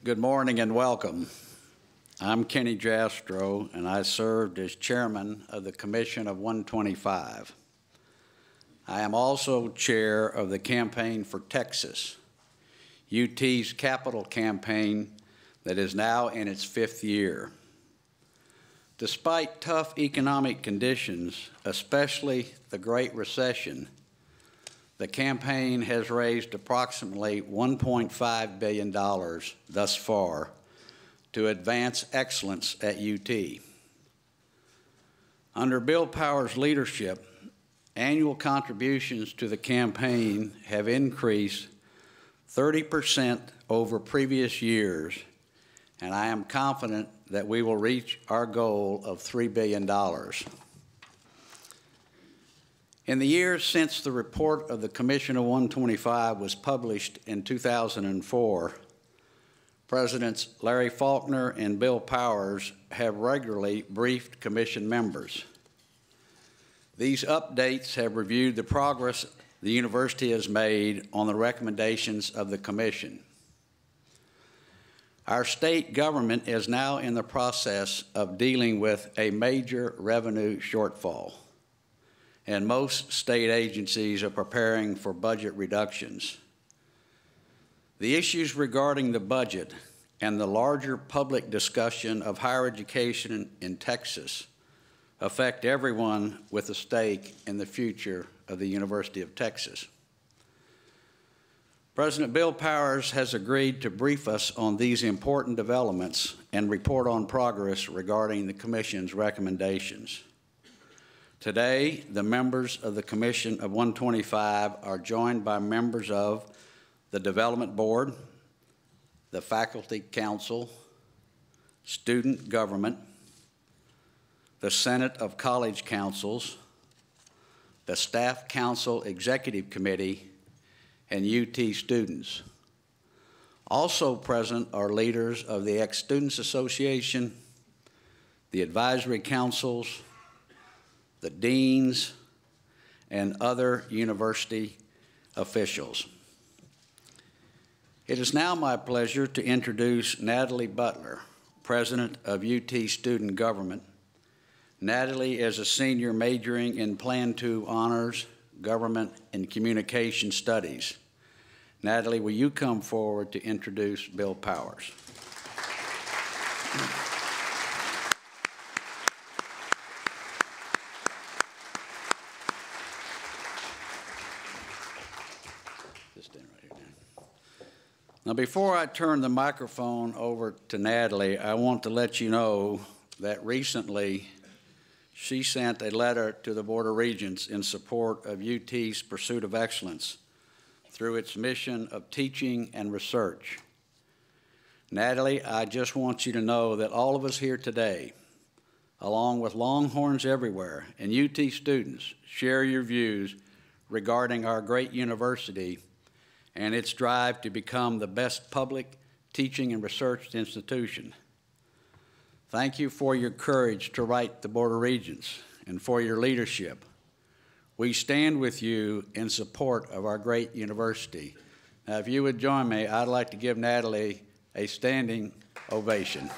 Good morning and welcome. I'm Kenny Jastrow, and I served as chairman of the Commission of 125. I am also chair of the Campaign for Texas, UT's capital campaign that is now in its 5th year. Despite tough economic conditions, especially the Great Recession, the campaign has raised approximately $1.5 billion thus far to advance excellence at UT. Under Bill Powers' leadership, annual contributions to the campaign have increased 30% over previous years, and I am confident that we will reach our goal of $3 billion. In the years since the report of the Commission of 125 was published in 2004, Presidents Larry Faulkner and Bill Powers have regularly briefed Commission members. These updates have reviewed the progress the university has made on the recommendations of the Commission. Our state government is now in the process of dealing with a major revenue shortfall, and most state agencies are preparing for budget reductions. The issues regarding the budget and the larger public discussion of higher education in Texas affect everyone with a stake in the future of the University of Texas. President Bill Powers has agreed to brief us on these important developments and report on progress regarding the Commission's recommendations. Today, the members of the Commission of 125 are joined by members of the Development Board, the Faculty Council, Student Government, the Senate of College Councils, the Staff Council Executive Committee, and UT students. Also present are leaders of the Ex-Students Association, the Advisory Councils, the deans, and other university officials. It is now my pleasure to introduce Natalie Butler, President of UT Student Government. Natalie is a senior majoring in Plan 2 Honors, Government and Communication Studies. Natalie, will you come forward to introduce Bill Powers? Now, before I turn the microphone over to Natalie, I want to let you know that recently she sent a letter to the Board of Regents in support of UT's pursuit of excellence through its mission of teaching and research. Natalie, I just want you to know that all of us here today, along with Longhorns everywhere and UT students, share your views regarding our great university and its drive to become the best public teaching and research institution. Thank you for your courage to write the Board of Regents and for your leadership. We stand with you in support of our great university. Now, if you would join me, I'd like to give Natalie a standing ovation.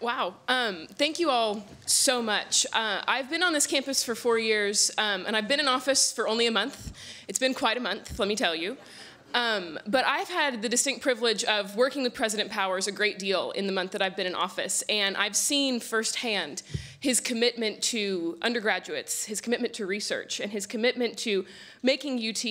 Wow. Thank you all so much. I've been on this campus for 4 years, and I've been in office for only a month. It's been quite a month, let me tell you. But I've had the distinct privilege of working with President Powers a great deal in the month that I've been in office, and I've seen firsthand his commitment to undergraduates, his commitment to research, and his commitment to making UT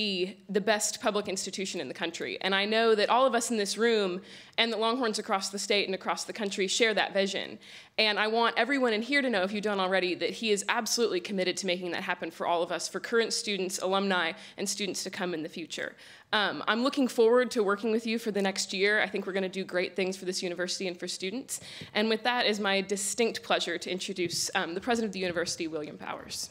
the best public institution in the country. And I know that all of us in this room and the Longhorns across the state and across the country share that vision. And I want everyone in here to know, if you don't already, that he is absolutely committed to making that happen for all of us, for current students, alumni, and students to come in the future. I'm looking forward to working with you for the next year. I think we're going to do great things for this university and for students. And with that, it is my distinct pleasure to introduce the president of the university, William Powers.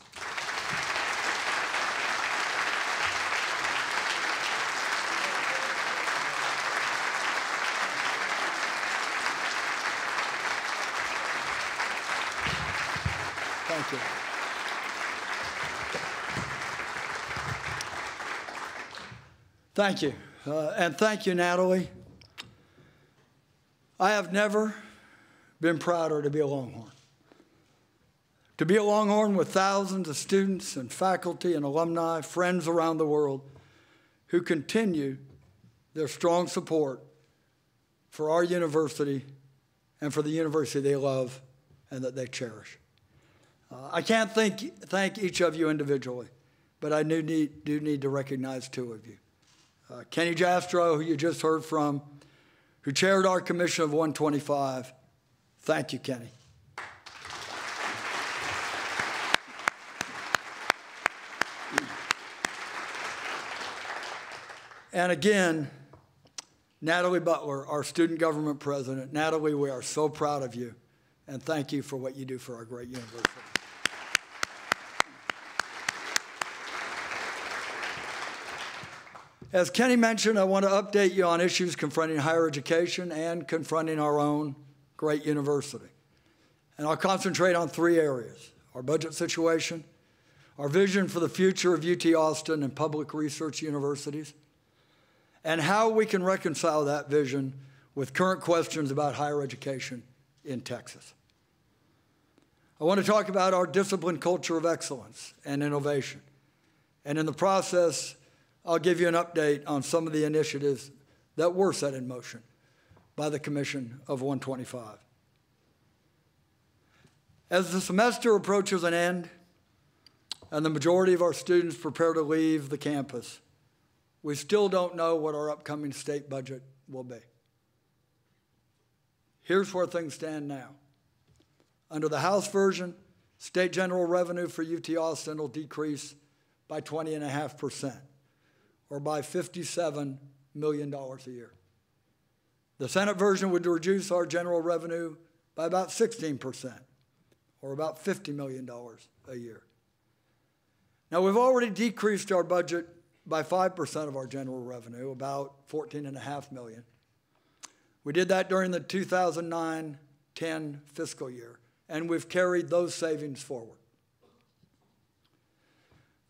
you. Thank you. And thank you, Natalie. I have never been prouder to be a Longhorn. To be a Longhorn with thousands of students and faculty and alumni, friends around the world who continue their strong support for our university and for the university they love and that they cherish. I can't thank each of you individually, but I do need to recognize two of you. Kenny Jastro, who you just heard from, who chaired our commission of 125. Thank you, Kenny. And again, Natalie Butler, our student government president. Natalie, we are so proud of you, and thank you for what you do for our great university. As Kenny mentioned, I want to update you on issues confronting higher education and confronting our own great university. And I'll concentrate on three areas: our budget situation, our vision for the future of UT Austin and public research universities, and how we can reconcile that vision with current questions about higher education in Texas. I want to talk about our disciplined culture of excellence and innovation. And in the process, I'll give you an update on some of the initiatives that were set in motion by the Commission of 125. As the semester approaches an end and the majority of our students prepare to leave the campus, we still don't know what our upcoming state budget will be. Here's where things stand now. Under the House version, state general revenue for UT Austin will decrease by 20.5%, or by $57 million a year. The Senate version would reduce our general revenue by about 16%, or about $50 million a year. Now, we've already decreased our budget by 5% of our general revenue, about $14.5 million. We did that during the 2009-10 fiscal year, and we've carried those savings forward.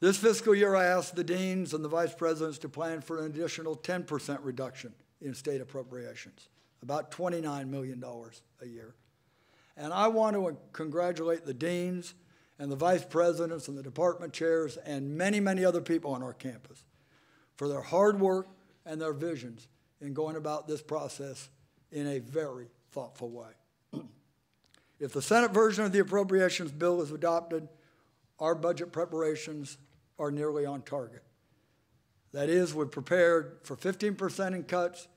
This fiscal year, I asked the deans and the vice presidents to plan for an additional 10% reduction in state appropriations, about $29 million a year. And I want to congratulate the deans and the vice presidents and the department chairs and many, many other people on our campus for their hard work and their visions in going about this process in a very thoughtful way. If the Senate version of the appropriations bill is adopted, our budget preparations are nearly on target. That is, we've prepared for 15% in cuts,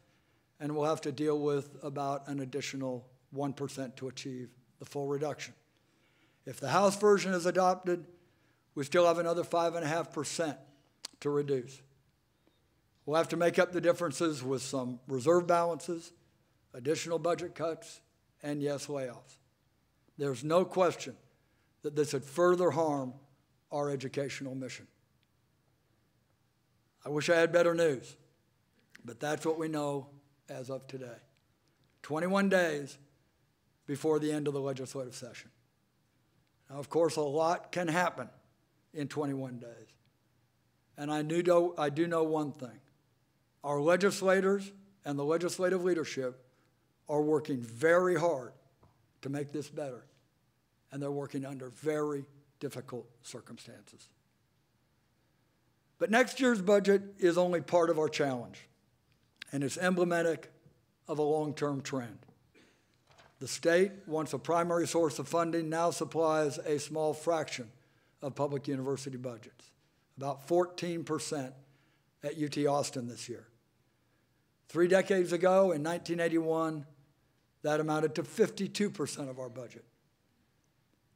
and we'll have to deal with about an additional 1% to achieve the full reduction. If the House version is adopted, we still have another 5.5% to reduce. We'll have to make up the differences with some reserve balances, additional budget cuts, and yes, layoffs. There's no question that this would further harm our educational mission. I wish I had better news, but that's what we know as of today. 21 days before the end of the legislative session. Now, of course, a lot can happen in 21 days. And I do know one thing. Our legislators and the legislative leadership are working very hard to make this better, and they're working under very difficult circumstances. But next year's budget is only part of our challenge, and it's emblematic of a long-term trend. The state, once a primary source of funding, now supplies a small fraction of public university budgets, about 14% at UT Austin this year. 3 decades ago, in 1981, that amounted to 52% of our budget.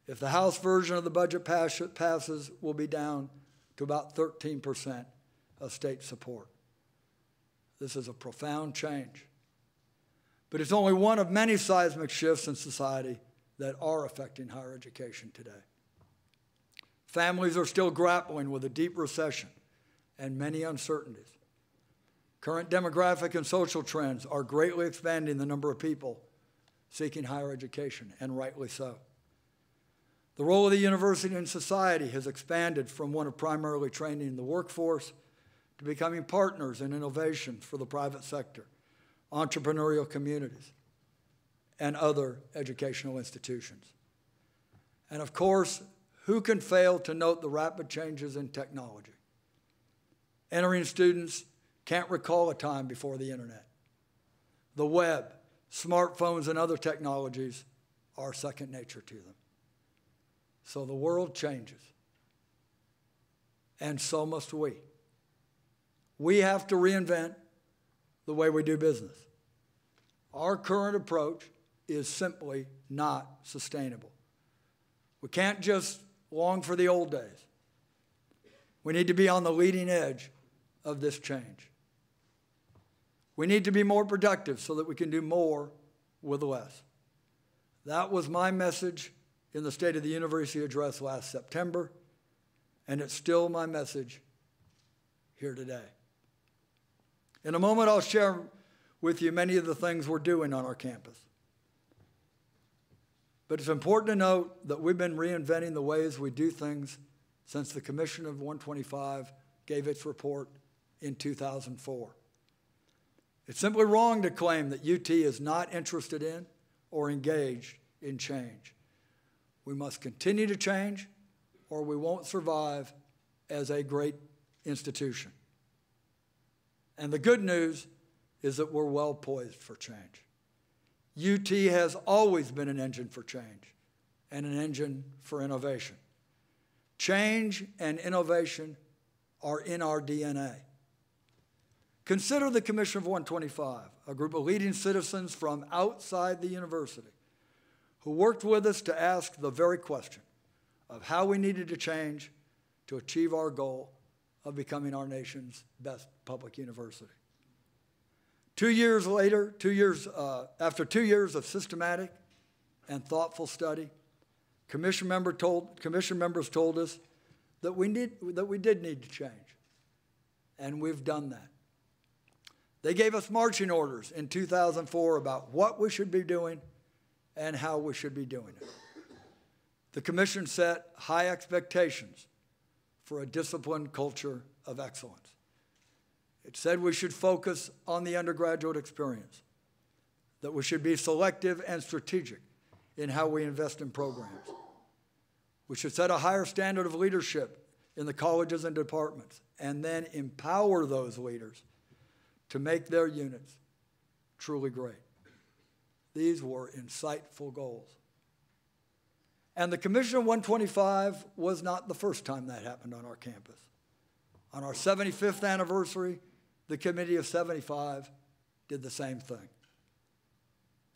If the House version of the budget passes, we'll be down to about 13% of state support. This is a profound change. But it's only one of many seismic shifts in society that are affecting higher education today. Families are still grappling with a deep recession and many uncertainties. Current demographic and social trends are greatly expanding the number of people seeking higher education, and rightly so. The role of the university in society has expanded from one of primarily training the workforce to becoming partners in innovation for the private sector, entrepreneurial communities, and other educational institutions. And of course, who can fail to note the rapid changes in technology? Entering students can't recall a time before the internet. The web, smartphones, and other technologies are second nature to them. So the world changes, and so must we. We have to reinvent the way we do business. Our current approach is simply not sustainable. We can't just long for the old days. We need to be on the leading edge of this change. We need to be more productive so that we can do more with less. That was my message in the State of the University address last September, and it's still my message here today. In a moment, I'll share with you many of the things we're doing on our campus. But it's important to note that we've been reinventing the ways we do things since the Commission of 125 gave its report in 2004. It's simply wrong to claim that UT is not interested in or engaged in change. We must continue to change, or we won't survive as a great institution. And the good news is that we're well poised for change. UT has always been an engine for change and an engine for innovation. Change and innovation are in our DNA. Consider the Commission of 125, a group of leading citizens from outside the university who worked with us to ask the very question of how we needed to change to achieve our goal of becoming our nation's best public university. 2 years later, after 2 years of systematic and thoughtful study, commission members told us that we did need to change, and we've done that. They gave us marching orders in 2004 about what we should be doing and how we should be doing it. The commission set high expectations for a disciplined culture of excellence. It said we should focus on the undergraduate experience, that we should be selective and strategic in how we invest in programs. We should set a higher standard of leadership in the colleges and departments, and then empower those leaders to make their units truly great. These were insightful goals. And the Commission of 125 was not the first time that happened on our campus. On our 75th anniversary, the Committee of 75 did the same thing.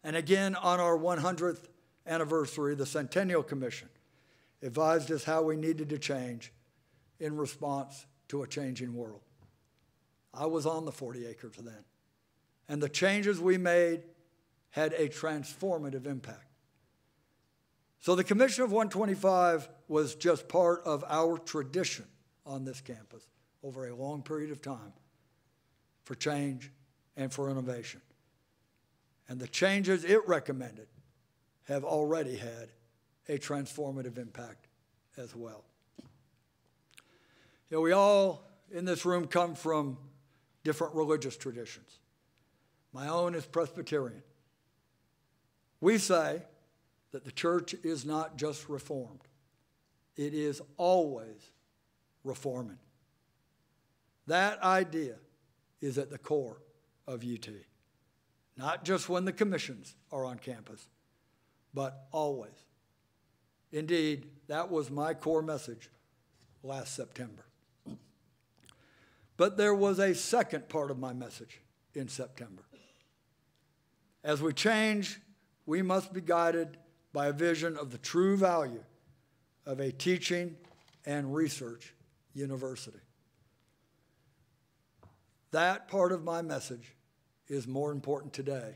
And again, on our 100th anniversary, the Centennial Commission advised us how we needed to change in response to a changing world. I was on the 40 acres then, and the changes we made had a transformative impact. So the Commission of 125 was just part of our tradition on this campus over a long period of time for change and for innovation. And the changes it recommended have already had a transformative impact as well. You know, we all in this room come from different religious traditions. My own is Presbyterian. We say that the church is not just reformed. It is always reforming. That idea is at the core of UT. Not just when the commissions are on campus, but always. Indeed, that was my core message last September. But there was a second part of my message in September. As we change, we must be guided by a vision of the true value of a teaching and research university. That part of my message is more important today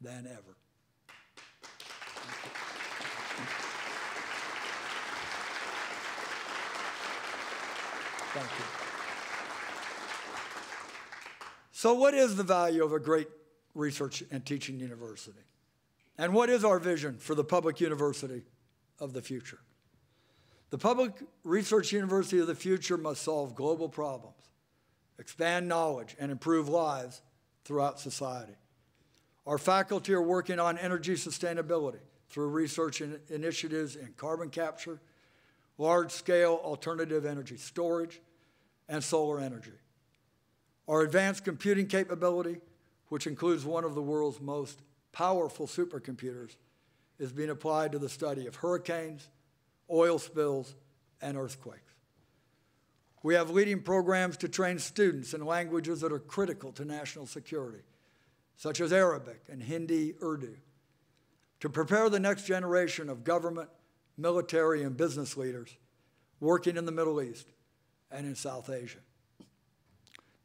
than ever. Thank you. So what is the value of a great research and teaching university? And what is our vision for the public university of the future. The public research university of the future must solve global problems, expand knowledge, and improve lives throughout society. Our faculty are working on energy sustainability through research initiatives in carbon capture, large-scale alternative energy storage, and solar energy. Our advanced computing capability, which includes one of the world's most powerful supercomputers, is being applied to the study of hurricanes, oil spills, and earthquakes. We have leading programs to train students in languages that are critical to national security, such as Arabic and Hindi Urdu, to prepare the next generation of government, military, and business leaders working in the Middle East and in South Asia.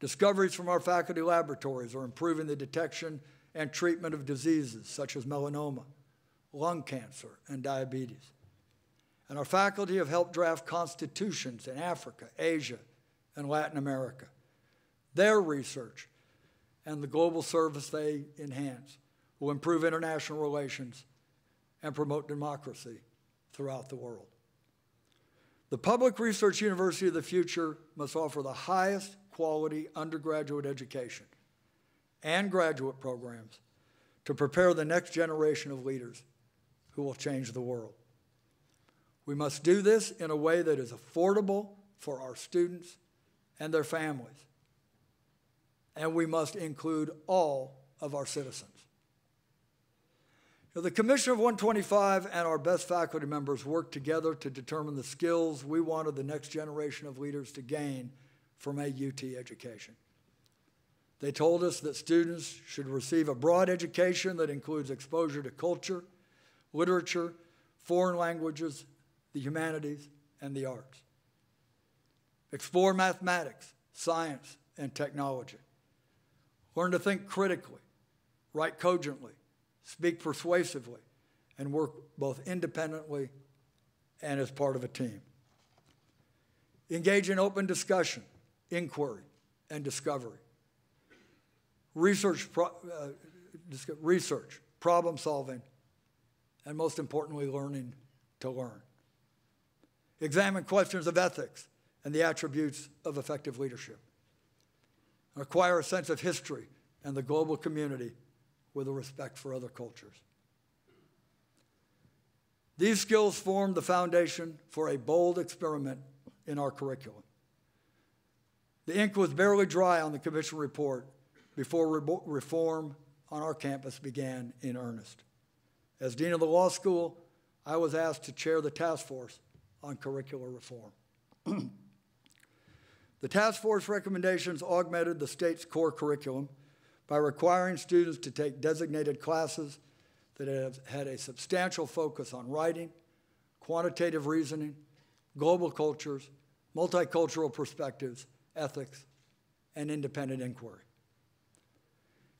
Discoveries from our faculty laboratories are improving the detection and treatment of diseases such as melanoma, lung cancer, and diabetes. And our faculty have helped draft constitutions in Africa, Asia, and Latin America. Their research and the global service they enhance will improve international relations and promote democracy throughout the world. The public research university of the future must offer the highest quality undergraduate education and graduate programs to prepare the next generation of leaders who will change the world. We must do this in a way that is affordable for our students and their families. And we must include all of our citizens. The Commission of 125 and our best faculty members worked together to determine the skills we wanted the next generation of leaders to gain from a UT education. They told us that students should receive a broad education that includes exposure to culture, literature, foreign languages, the humanities, and the arts. Explore mathematics, science, and technology. Learn to think critically, write cogently, speak persuasively, and work both independently and as part of a team. Engage in open discussion, inquiry, and discovery. Research, problem solving, and most importantly, learning to learn. Examine questions of ethics and the attributes of effective leadership. Acquire a sense of history and the global community with a respect for other cultures. These skills form the foundation for a bold experiment in our curriculum. The ink was barely dry on the Commission report before reform on our campus began in earnest. As Dean of the Law School, I was asked to chair the task force on curricular reform. The task force recommendations augmented the state's core curriculum by requiring students to take designated classes that have had a substantial focus on writing, quantitative reasoning, global cultures, multicultural perspectives, ethics, and independent inquiry.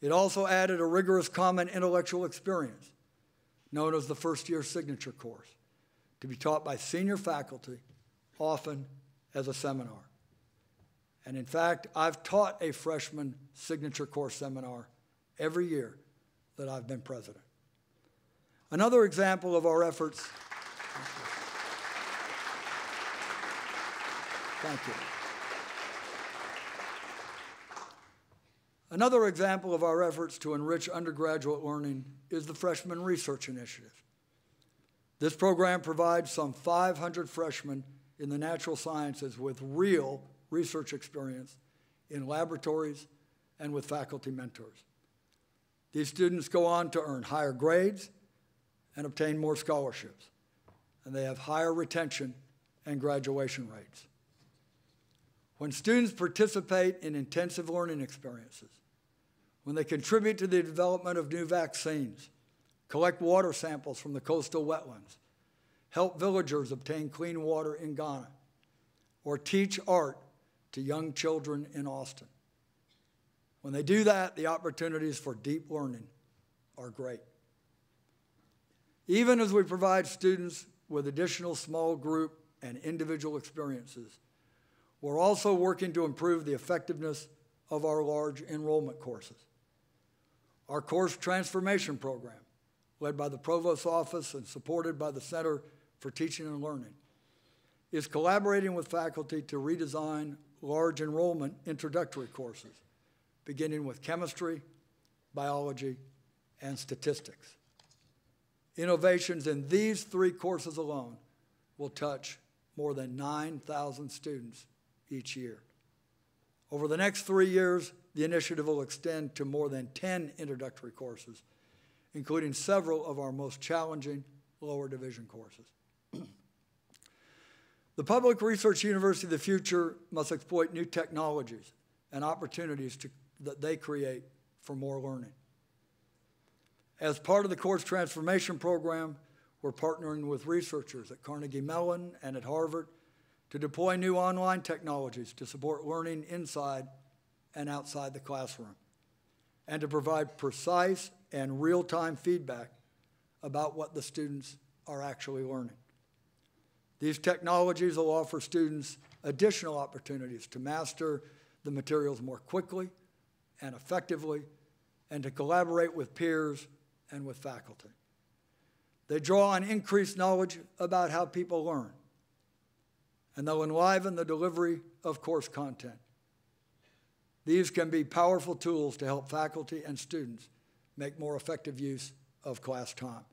It also added a rigorous common intellectual experience, known as the first-year signature course, to be taught by senior faculty, often as a seminar. And in fact, I've taught a freshman signature course seminar every year that I've been president. Another example of our efforts, thank you. Another example of our efforts to enrich undergraduate learning is the Freshman Research Initiative. This program provides some 500 freshmen in the natural sciences with real research experience in laboratories and with faculty mentors. These students go on to earn higher grades and obtain more scholarships, and they have higher retention and graduation rates. When students participate in intensive learning experiences, when they contribute to the development of new vaccines, collect water samples from the coastal wetlands, help villagers obtain clean water in Ghana, or teach art to young children in Austin. When they do that, the opportunities for deep learning are great. Even as we provide students with additional small group and individual experiences, we're also working to improve the effectiveness of our large enrollment courses. Our course transformation program, led by the Provost's office and supported by the Center for teaching and learning is collaborating with faculty to redesign large enrollment introductory courses, beginning with chemistry, biology, and statistics. Innovations in these 3 courses alone will touch more than 9,000 students each year. Over the next 3 years, the initiative will extend to more than 10 introductory courses, including several of our most challenging lower division courses. The public research university of the future must exploit new technologies and opportunities that they create for more learning. As part of the course transformation program, we're partnering with researchers at Carnegie Mellon and at Harvard to deploy new online technologies to support learning inside and outside the classroom, and to provide precise and real-time feedback about what the students are actually learning. These technologies will offer students additional opportunities to master the materials more quickly and effectively, and to collaborate with peers and with faculty. They draw on increased knowledge about how people learn, and they'll enliven the delivery of course content. These can be powerful tools to help faculty and students make more effective use of class time.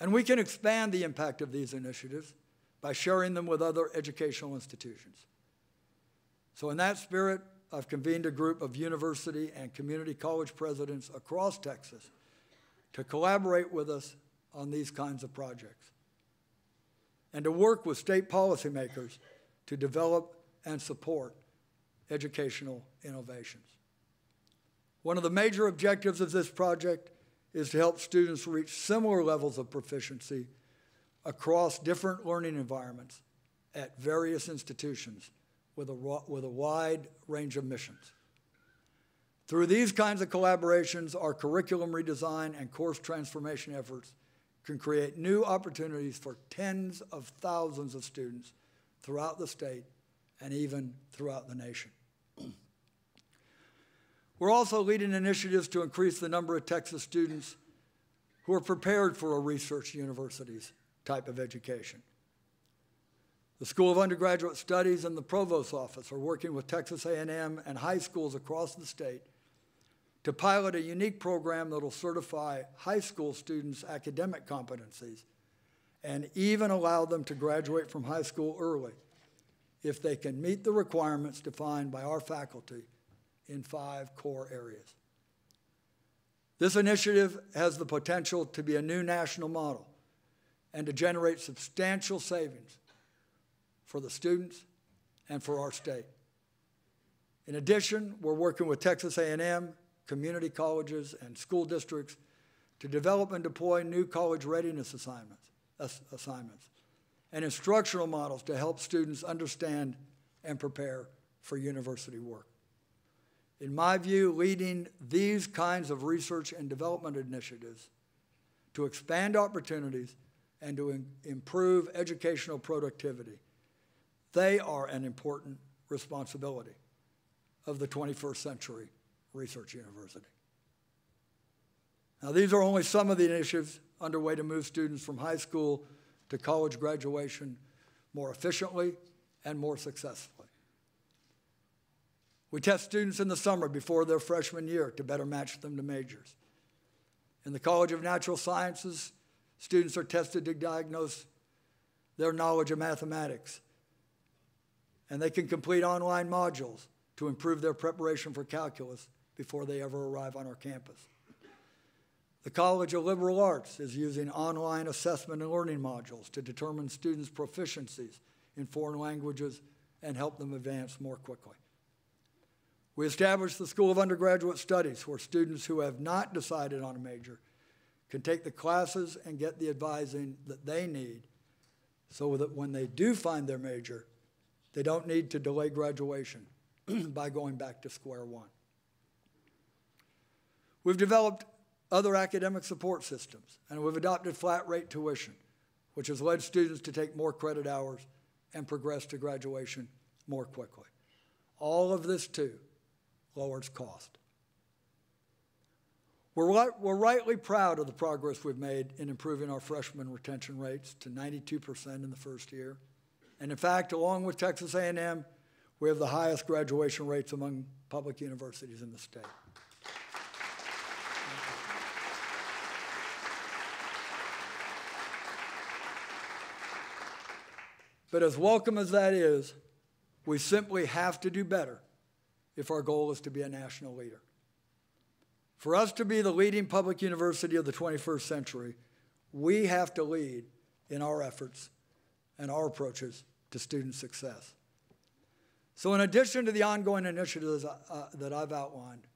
And we can expand the impact of these initiatives by sharing them with other educational institutions. So in that spirit, I've convened a group of university and community college presidents across Texas to collaborate with us on these kinds of projects, and to work with state policymakers to develop and support educational innovations. One of the major objectives of this project is to help students reach similar levels of proficiency across different learning environments at various institutions with a wide range of missions. Through these kinds of collaborations, our curriculum redesign and course transformation efforts can create new opportunities for tens of thousands of students throughout the state and even throughout the nation. We're also leading initiatives to increase the number of Texas students who are prepared for a research university's type of education. The School of Undergraduate Studies and the Provost's Office are working with Texas A&M and high schools across the state to pilot a unique program that will certify high school students' academic competencies and even allow them to graduate from high school early if they can meet the requirements defined by our faculty in 5 core areas. This initiative has the potential to be a new national model and to generate substantial savings for the students and for our state. In addition, we're working with Texas A&M, community colleges, and school districts to develop and deploy new college readiness assignments and instructional models to help students understand and prepare for university work. In my view, leading these kinds of research and development initiatives to expand opportunities and to improve educational productivity, they are an important responsibility of the 21st century research university. Now, these are only some of the initiatives underway to move students from high school to college graduation more efficiently and more successfully. We test students in the summer before their freshman year to better match them to majors. In the College of Natural Sciences, students are tested to diagnose their knowledge of mathematics, and they can complete online modules to improve their preparation for calculus before they ever arrive on our campus. The College of Liberal Arts is using online assessment and learning modules to determine students' proficiencies in foreign languages and help them advance more quickly. We established the School of Undergraduate Studies, where students who have not decided on a major can take the classes and get the advising that they need so that when they do find their major, they don't need to delay graduation by going back to square one. We've developed other academic support systems, and we've adopted flat rate tuition, which has led students to take more credit hours and progress to graduation more quickly. All of this, too, lowers cost. We're rightly proud of the progress we've made in improving our freshman retention rates to 92% in the first year. And in fact, along with Texas A&M, we have the highest graduation rates among public universities in the state. But as welcome as that is, we simply have to do better if our goal is to be a national leader. For us to be the leading public university of the 21st century, we have to lead in our efforts and our approaches to student success. So in addition to the ongoing initiatives that I've outlined,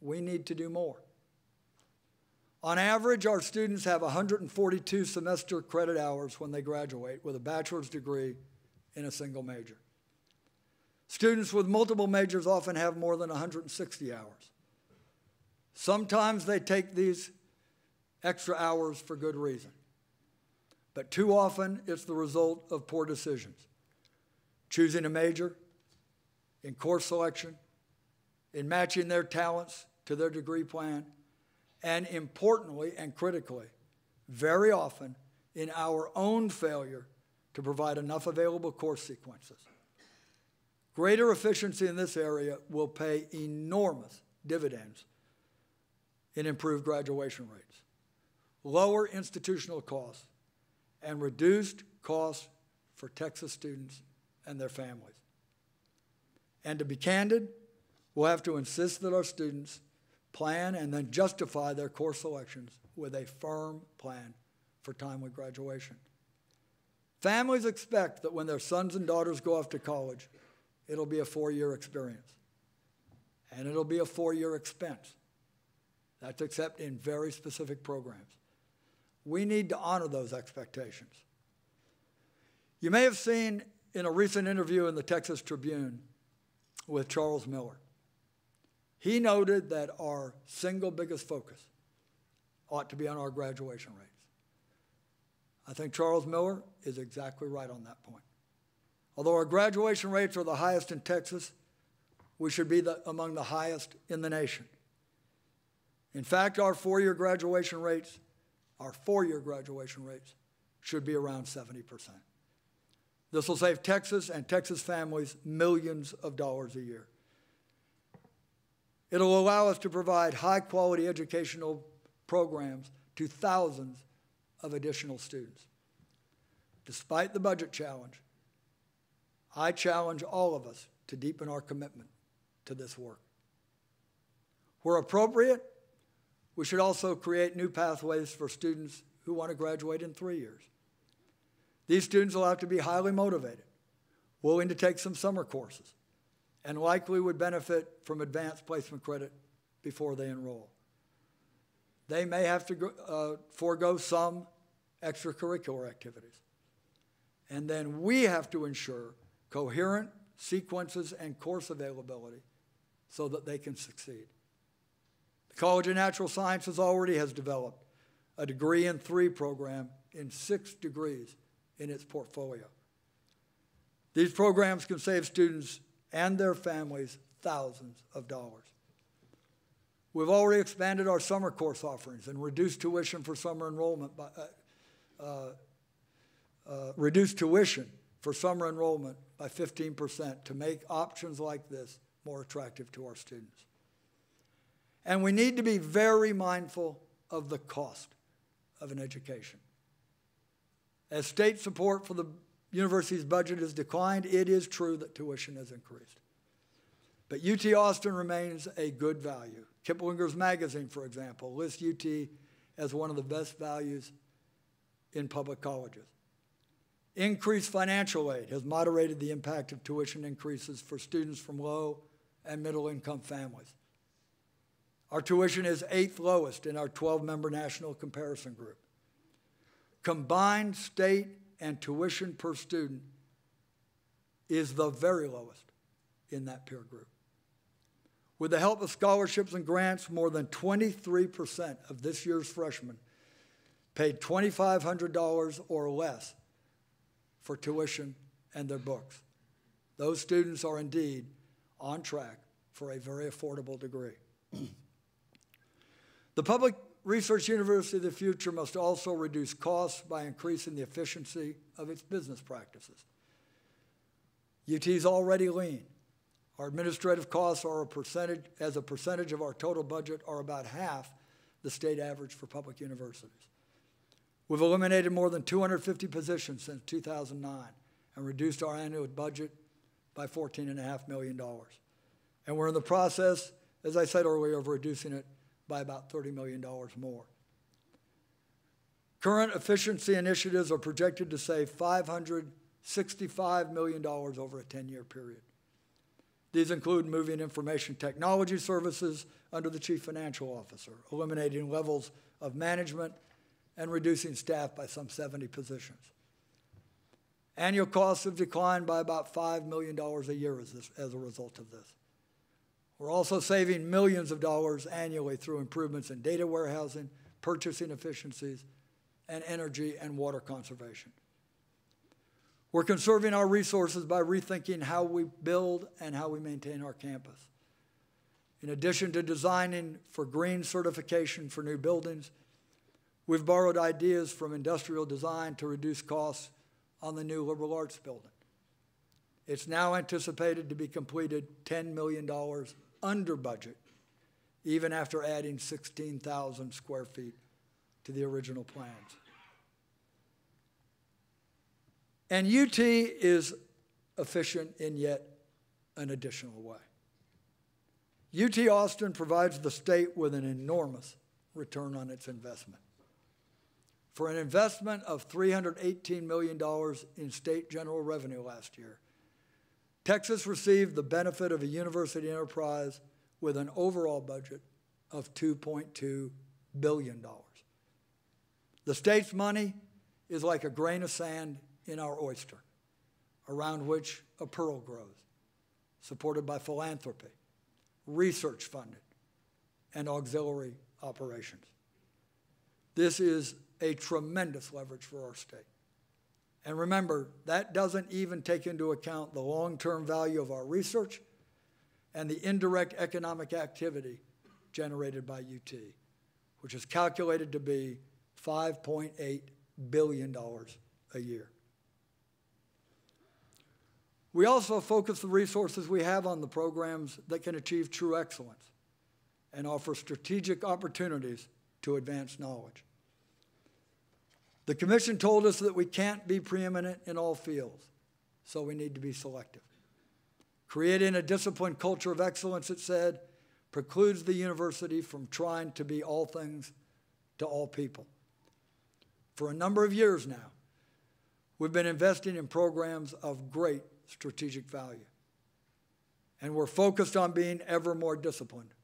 we need to do more. On average, our students have 142 semester credit hours when they graduate with a bachelor's degree in a single major. Students with multiple majors often have more than 160 hours. Sometimes they take these extra hours for good reason, but too often it's the result of poor decisions. Choosing a major, in course selection, in matching their talents to their degree plan, and importantly and critically, very often in our own failure to provide enough available course sequences. Greater efficiency in this area will pay enormous dividends in improved graduation rates, lower institutional costs, and reduced costs for Texas students and their families. And to be candid, we'll have to insist that our students plan and then justify their course selections with a firm plan for timely graduation. Families expect that when their sons and daughters go off to college, it'll be a 4-year experience, and it'll be a 4-year expense. That's except in very specific programs. We need to honor those expectations. You may have seen in a recent interview in the Texas Tribune with Charles Miller, he noted that our single biggest focus ought to be on our graduation rates. I think Charles Miller is exactly right on that point. Although our graduation rates are the highest in Texas, we should be among the highest in the nation. In fact, our four-year graduation rates should be around 70%. This will save Texas and Texas families millions of dollars a year. It'll allow us to provide high-quality educational programs to thousands of additional students. Despite the budget challenge, I challenge all of us to deepen our commitment to this work. Where appropriate, we should also create new pathways for students who want to graduate in 3 years. These students will have to be highly motivated, willing to take some summer courses, and likely would benefit from advanced placement credit before they enroll. They may have to forego some extracurricular activities. And then we have to ensure coherent sequences and course availability so that they can succeed. The College of Natural Sciences already has developed a degree in 3 program in 6 degrees in its portfolio. These programs can save students and their families thousands of dollars. We've already expanded our summer course offerings and reduced tuition for summer enrollment by 15% to make options like this more attractive to our students. And we need to be very mindful of the cost of an education. As state support for the university's budget has declined, it is true that tuition has increased. But UT Austin remains a good value. Kiplinger's magazine, for example, lists UT as one of the best values in public colleges. Increased financial aid has moderated the impact of tuition increases for students from low and middle income families. Our tuition is 8th lowest in our 12-member national comparison group. Combined state and tuition per student is the very lowest in that peer group. With the help of scholarships and grants, more than 23% of this year's freshmen paid $2,500 or less for tuition and their books. Those students are indeed on track for a very affordable degree. The public research university of the future must also reduce costs by increasing the efficiency of its business practices. UT is already lean. Our administrative costs are as a percentage of our total budget are about half the state average for public universities. We've eliminated more than 250 positions since 2009 and reduced our annual budget by $14.5 million. And we're in the process, as I said earlier, of reducing it by about $30 million more. Current efficiency initiatives are projected to save $565 million over a 10-year period. These include moving information technology services under the Chief Financial Officer, eliminating levels of management, and reducing staff by some 70 positions. Annual costs have declined by about $5 million a year as a result of this. We're also saving millions of dollars annually through improvements in data warehousing, purchasing efficiencies, and energy and water conservation. We're conserving our resources by rethinking how we build and how we maintain our campus. In addition to designing for green certification for new buildings, we've borrowed ideas from industrial design to reduce costs on the new liberal arts building. It's now anticipated to be completed $10 million under budget, even after adding 16,000 square feet to the original plans. And UT is efficient in yet an additional way. UT Austin provides the state with an enormous return on its investment. For an investment of $318 million in state general revenue last year, Texas received the benefit of a university enterprise with an overall budget of $2.2 billion. The state's money is like a grain of sand in our oyster, around which a pearl grows, supported by philanthropy, research funded, and auxiliary operations. This is a tremendous leverage for our state. And remember, that doesn't even take into account the long-term value of our research and the indirect economic activity generated by UT, which is calculated to be $5.8 billion a year. We also focus the resources we have on the programs that can achieve true excellence and offer strategic opportunities to advance knowledge. The commission told us that we can't be preeminent in all fields, so we need to be selective. Creating a disciplined culture of excellence, it said, precludes the university from trying to be all things to all people. For a number of years now, we've been investing in programs of great strategic value, and we're focused on being ever more disciplined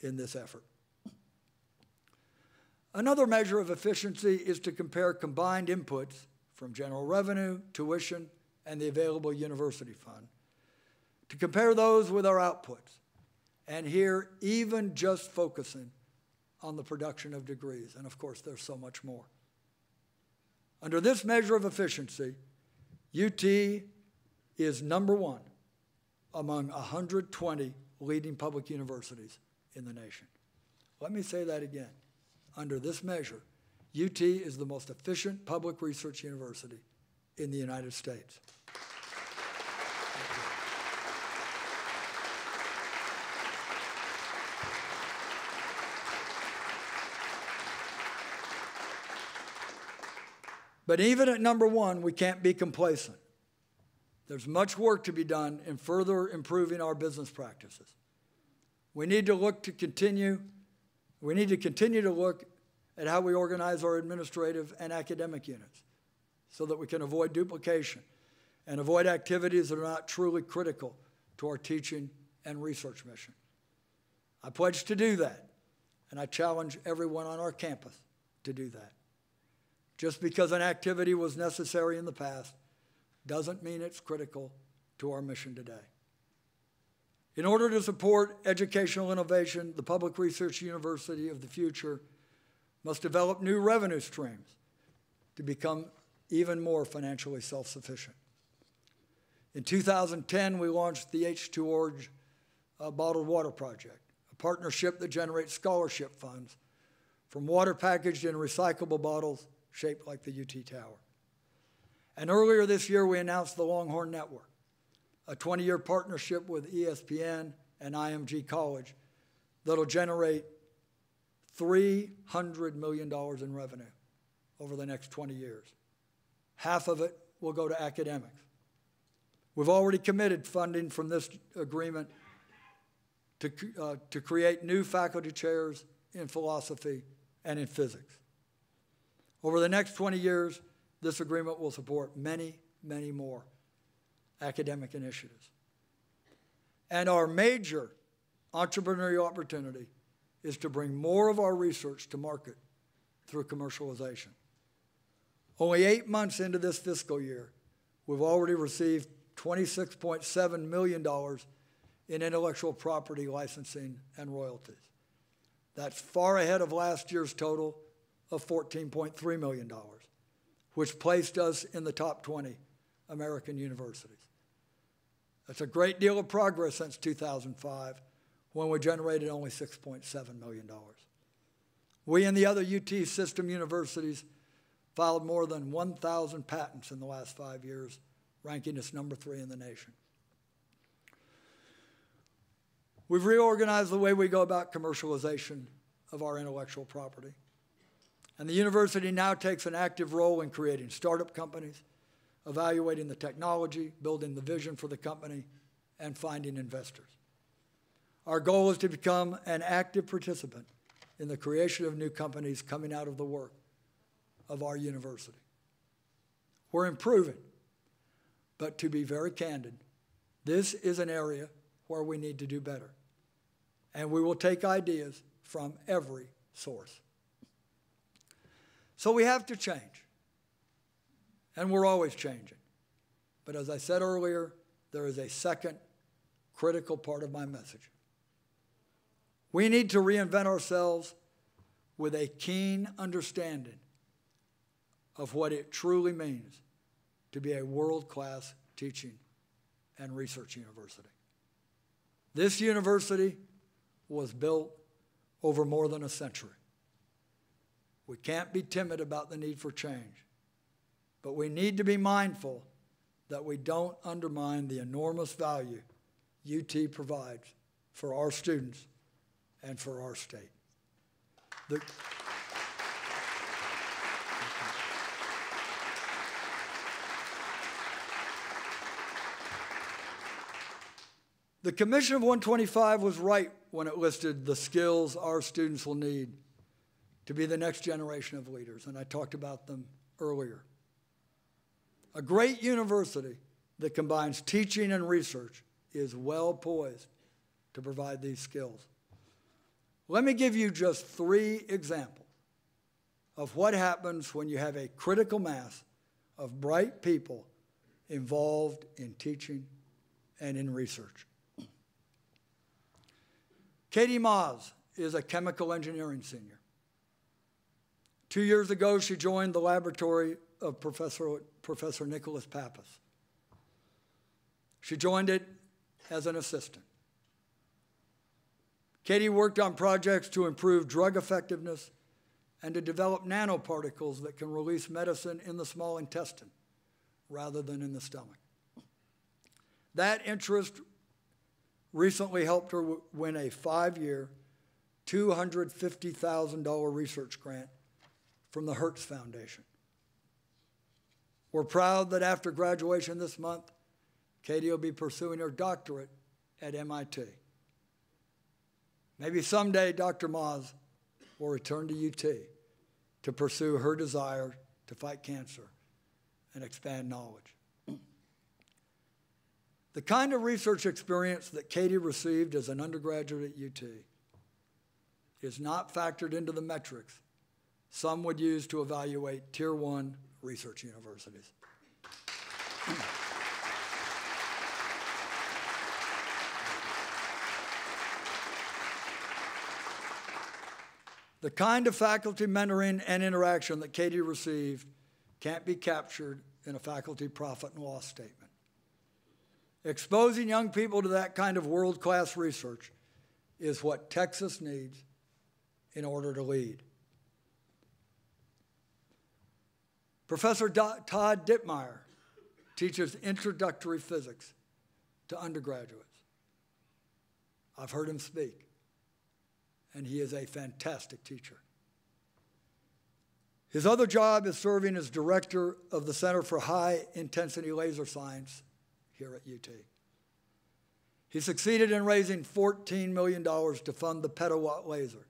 in this effort. Another measure of efficiency is to compare combined inputs from general revenue, tuition, and the available university fund, to compare those with our outputs, and here even just focusing on the production of degrees, and of course there's so much more. Under this measure of efficiency, UT is number one among 120 leading public universities in the nation. Let me say that again. Under this measure, UT is the most efficient public research university in the United States. But even at number one, we can't be complacent. There's much work to be done in further improving our business practices. We need to continue to look at how we organize our administrative and academic units so that we can avoid duplication and avoid activities that are not truly critical to our teaching and research mission. I pledge to do that, and I challenge everyone on our campus to do that. Just because an activity was necessary in the past doesn't mean it's critical to our mission today. In order to support educational innovation, the Public Research University of the future must develop new revenue streams to become even more financially self-sufficient. In 2010, we launched the H2Org Bottled Water Project, a partnership that generates scholarship funds from water packaged in recyclable bottles shaped like the UT Tower. And earlier this year, we announced the Longhorn Network, a 20-year partnership with ESPN and IMG College that'll generate $300 million in revenue over the next 20 years. Half of it will go to academics. We've already committed funding from this agreement to create new faculty chairs in philosophy and in physics. Over the next 20 years, this agreement will support many, many more academic initiatives. And our major entrepreneurial opportunity is to bring more of our research to market through commercialization. Only 8 months into this fiscal year, we've already received $26.7 million in intellectual property licensing and royalties. That's far ahead of last year's total of $14.3 million, which placed us in the top 20 American universities. That's a great deal of progress since 2005, when we generated only $6.7 million. We and the other UT system universities filed more than 1,000 patents in the last 5 years, ranking us number 3 in the nation. We've reorganized the way we go about commercialization of our intellectual property. And the university now takes an active role in creating startup companies, evaluating the technology, building the vision for the company, and finding investors. Our goal is to become an active participant in the creation of new companies coming out of the work of our university. We're improving, but to be very candid, this is an area where we need to do better. And we will take ideas from every source. So we have to change. And we're always changing. But as I said earlier, there is a second critical part of my message. We need to reinvent ourselves with a keen understanding of what it truly means to be a world-class teaching and research university. This university was built over more than a century. We can't be timid about the need for change, but we need to be mindful that we don't undermine the enormous value UT provides for our students and for our state. The Commission of 125 was right when it listed the skills our students will need to be the next generation of leaders, and I talked about them earlier. A great university that combines teaching and research is well poised to provide these skills. Let me give you just 3 examples of what happens when you have a critical mass of bright people involved in teaching and in research. Katie Maas is a chemical engineering senior. 2 years ago, she joined the laboratory of Professor Nicholas Pappas. She joined it as an assistant. Katie worked on projects to improve drug effectiveness and to develop nanoparticles that can release medicine in the small intestine rather than in the stomach. That interest recently helped her win a 5-year, $250,000 research grant from the Hertz Foundation. We're proud that after graduation this month, Katie will be pursuing her doctorate at MIT. Maybe someday Dr. Maas will return to UT to pursue her desire to fight cancer and expand knowledge. The kind of research experience that Katie received as an undergraduate at UT is not factored into the metrics some would use to evaluate Tier 1 research universities. The kind of faculty mentoring and interaction that Katie received can't be captured in a faculty profit and loss statement. Exposing young people to that kind of world-class research is what Texas needs in order to lead. Professor Todd Dittmeyer teaches introductory physics to undergraduates. I've heard him speak, and he is a fantastic teacher. His other job is serving as director of the Center for High Intensity Laser Science here at UT. He succeeded in raising $14 million to fund the petawatt laser,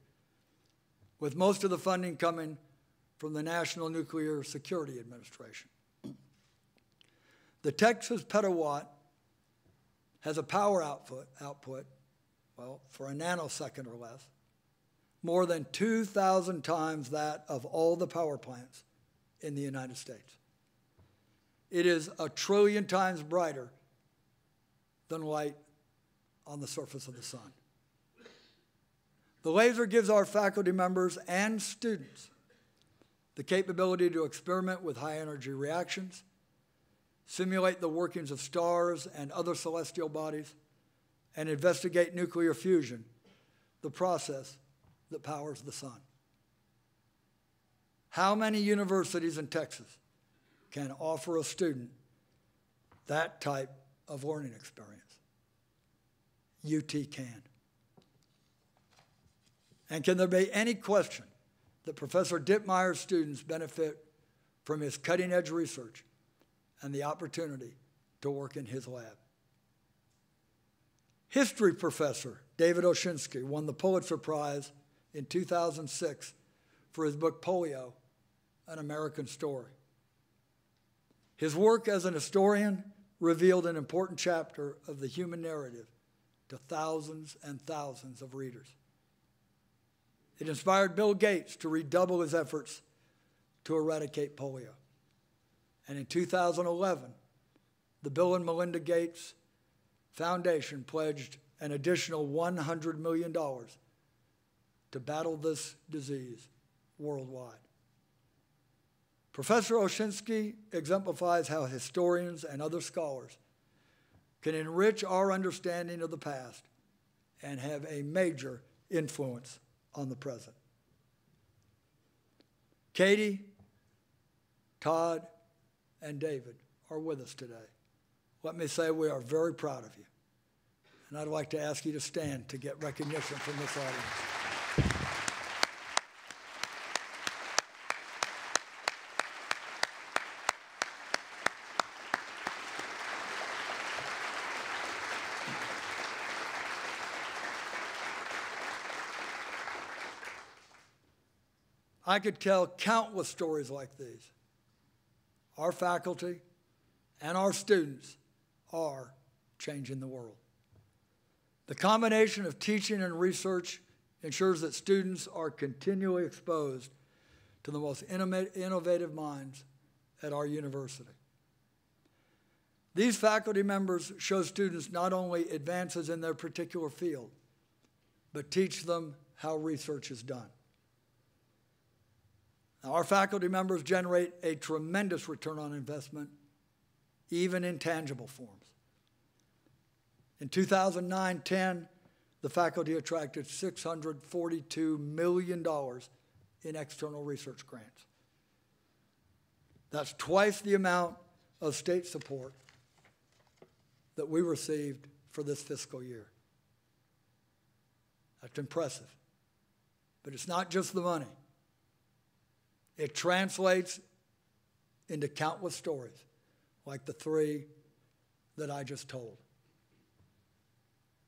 with most of the funding coming from the National Nuclear Security Administration. The Texas petawatt has a power output, well, for a nanosecond or less, more than 2,000 times that of all the power plants in the United States. It is 1 trillion times brighter than light on the surface of the sun. The laser gives our faculty members and students the capability to experiment with high-energy reactions, simulate the workings of stars and other celestial bodies, and investigate nuclear fusion, the process that powers the sun. How many universities in Texas can offer a student that type of learning experience? UT can. And can there be any question that Professor Dittmeyer's students benefit from his cutting-edge research and the opportunity to work in his lab? History professor David Oshinsky won the Pulitzer Prize in 2006 for his book Polio, An American Story. His work as an historian revealed an important chapter of the human narrative to thousands and thousands of readers. It inspired Bill Gates to redouble his efforts to eradicate polio. And in 2011, the Bill and Melinda Gates Foundation pledged an additional $100 million to battle this disease worldwide. Professor Oshinsky exemplifies how historians and other scholars can enrich our understanding of the past and have a major influence on the present. Katie, Todd, and David are with us today. Let me say we are very proud of you. And I'd like to ask you to stand to get recognition from this audience. I could tell countless stories like these. Our faculty and our students are changing the world. The combination of teaching and research ensures that students are continually exposed to the most innovative minds at our university. These faculty members show students not only advances in their particular field, but teach them how research is done. Now, our faculty members generate a tremendous return on investment, even in tangible forms. In 2009-10, the faculty attracted $642 million in external research grants. That's twice the amount of state support that we received for this fiscal year. That's impressive. But it's not just the money. It translates into countless stories, like the 3 that I just told.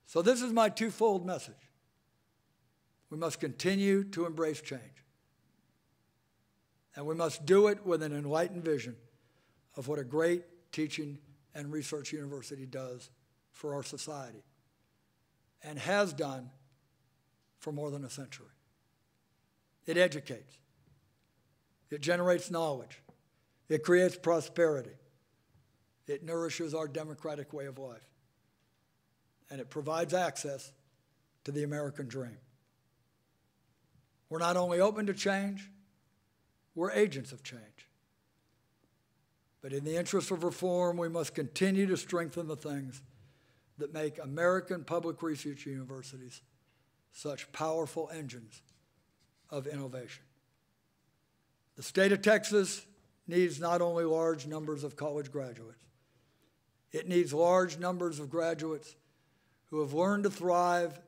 So this is my twofold message. We must continue to embrace change. And we must do it with an enlightened vision of what a great teaching and research university does for our society and has done for more than a century. It educates. It generates knowledge. It creates prosperity. It nourishes our democratic way of life. And it provides access to the American dream. We're not only open to change, we're agents of change. But in the interest of reform, we must continue to strengthen the things that make American public research universities such powerful engines of innovation. The state of Texas needs not only large numbers of college graduates, it needs large numbers of graduates who have learned to thrive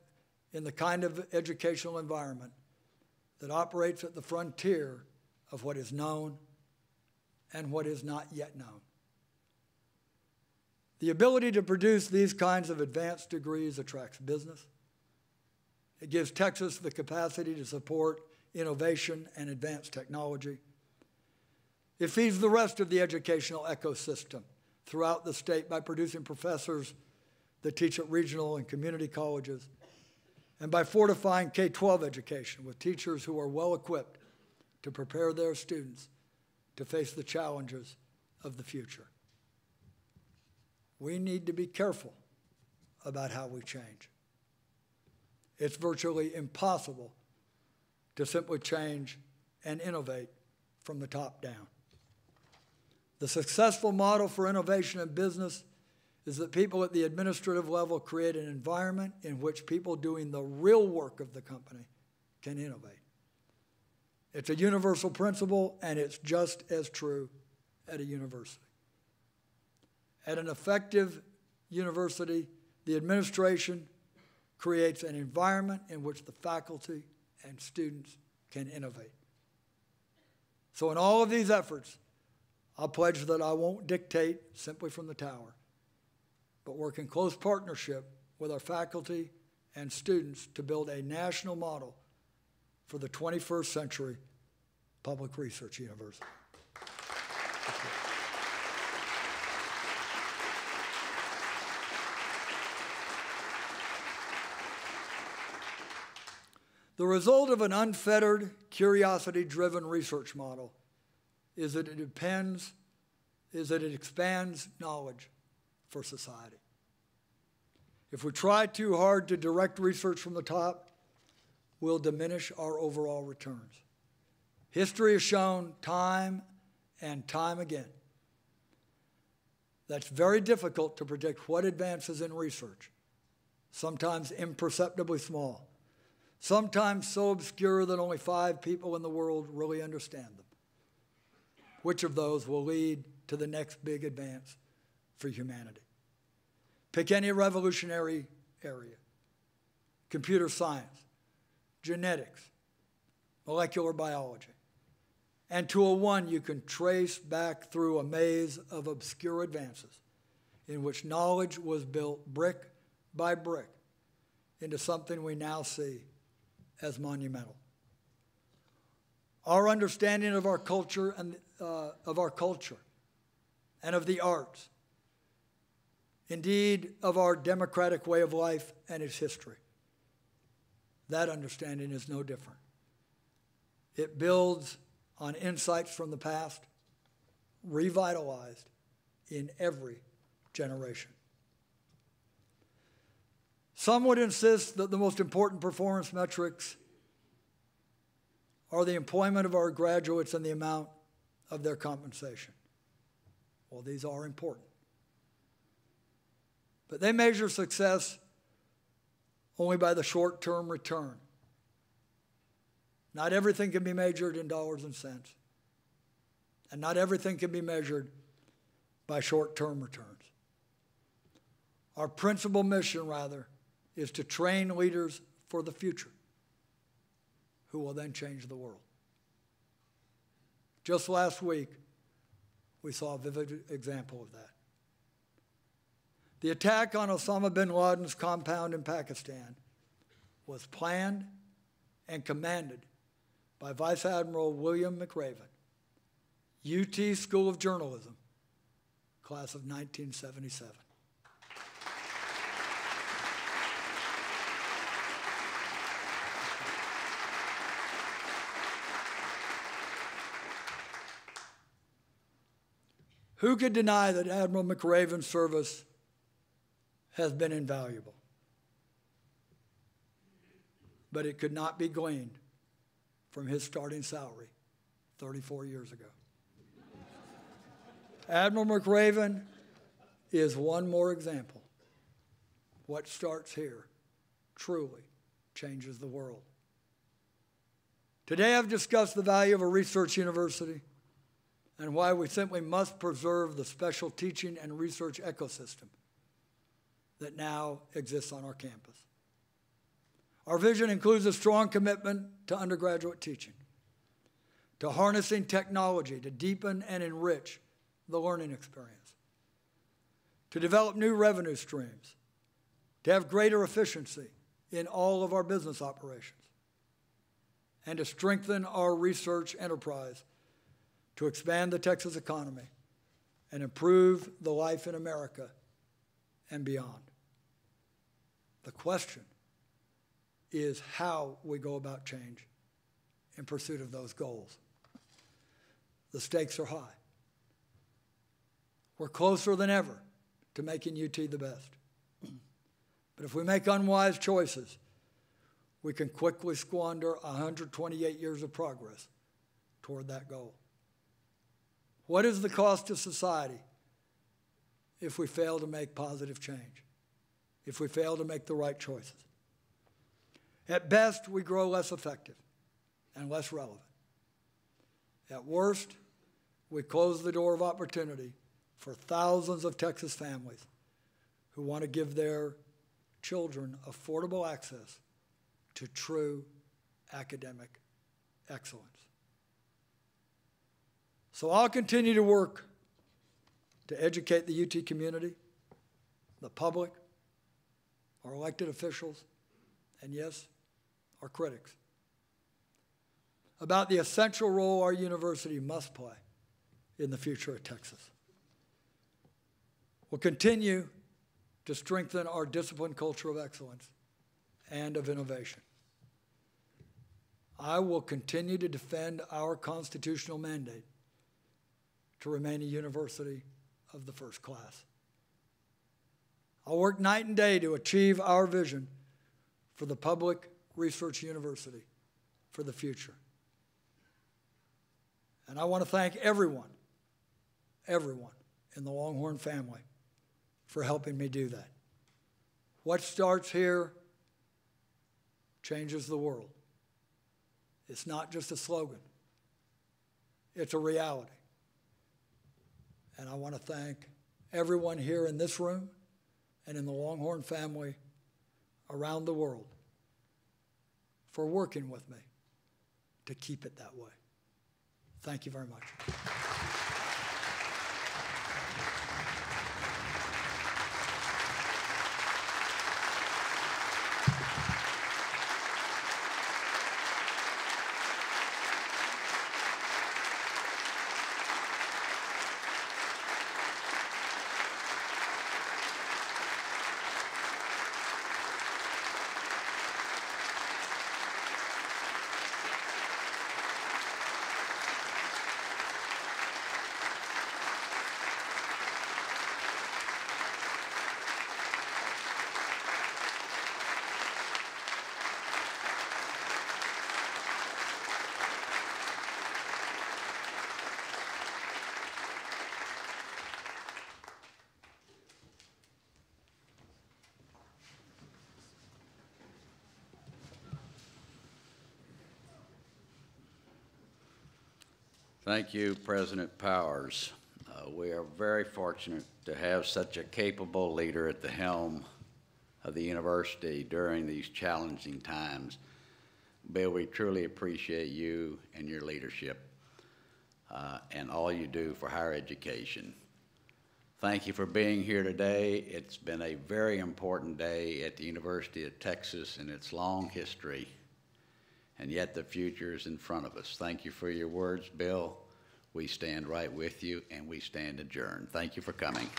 in the kind of educational environment that operates at the frontier of what is known and what is not yet known. The ability to produce these kinds of advanced degrees attracts business. It gives Texas the capacity to support innovation and advanced technology. It feeds the rest of the educational ecosystem throughout the state by producing professors that teach at regional and community colleges, and by fortifying K-12 education with teachers who are well equipped to prepare their students to face the challenges of the future. We need to be careful about how we change. It's virtually impossible to simply change and innovate from the top down. The successful model for innovation in business is that people at the administrative level create an environment in which people doing the real work of the company can innovate. It's a universal principle, and it's just as true at a university. At an effective university, the administration creates an environment in which the faculty and students can innovate. So in all of these efforts, I'll pledge that I won't dictate simply from the tower, but work in close partnership with our faculty and students to build a national model for the 21st century public research university. The result of an unfettered, curiosity-driven research model is that it expands knowledge for society. If we try too hard to direct research from the top, we'll diminish our overall returns. History has shown time and time again that's very difficult to predict what advances in research, sometimes imperceptibly small, sometimes so obscure that only 5 people in the world really understand them. Which of those will lead to the next big advance for humanity? Pick any revolutionary area: computer science, genetics, molecular biology. And to a one, you can trace back through a maze of obscure advances in which knowledge was built brick by brick into something we now see as monumental. Our understanding of our culture and of the arts, indeed of our democratic way of life and its history, that understanding is no different. It builds on insights from the past, revitalized in every generation. Some would insist that the most important performance metrics are the employment of our graduates and the amount of their compensation. Well, these are important. But they measure success only by the short-term return. Not everything can be measured in dollars and cents. And not everything can be measured by short-term returns. Our principal mission, rather, is to train leaders for the future who will then change the world. Just last week, we saw a vivid example of that. The attack on Osama bin Laden's compound in Pakistan was planned and commanded by Vice Admiral William McRaven, UT School of Journalism, class of 1977. Who could deny that Admiral McRaven's service has been invaluable? But it could not be gleaned from his starting salary 34 years ago. Admiral McRaven is one more example. What starts here truly changes the world. Today I've discussed the value of a research university and why we simply must preserve the special teaching and research ecosystem that now exists on our campus. Our vision includes a strong commitment to undergraduate teaching, to harnessing technology to deepen and enrich the learning experience, to develop new revenue streams, to have greater efficiency in all of our business operations, and to strengthen our research enterprise to expand the Texas economy and improve the life in America and beyond. The question is how we go about change in pursuit of those goals. The stakes are high. We're closer than ever to making UT the best. But if we make unwise choices, we can quickly squander 128 years of progress toward that goal. What is the cost to society if we fail to make positive change, if we fail to make the right choices? At best, we grow less effective and less relevant. At worst, we close the door of opportunity for thousands of Texas families who want to give their children affordable access to true academic excellence. So I'll continue to work to educate the UT community, the public, our elected officials, and yes, our critics, about the essential role our university must play in the future of Texas. We'll continue to strengthen our disciplined culture of excellence and of innovation. I will continue to defend our constitutional mandate to remain a university of the first class. I'll work night and day to achieve our vision for the public research university for the future. And I want to thank everyone in the Longhorn family for helping me do that. What starts here changes the world. It's not just a slogan. It's a reality. And I want to thank everyone here in this room and in the Longhorn family around the world for working with me to keep it that way. Thank you very much. Thank you, President Powers. We are very fortunate to have such a capable leader at the helm of the university during these challenging times. Bill, we truly appreciate you and your leadership and all you do for higher education. Thank you for being here today. It's been a very important day at the University of Texas in its long history, and yet the future is in front of us. Thank you for your words, Bill. We stand right with you, and we stand adjourned. Thank you for coming.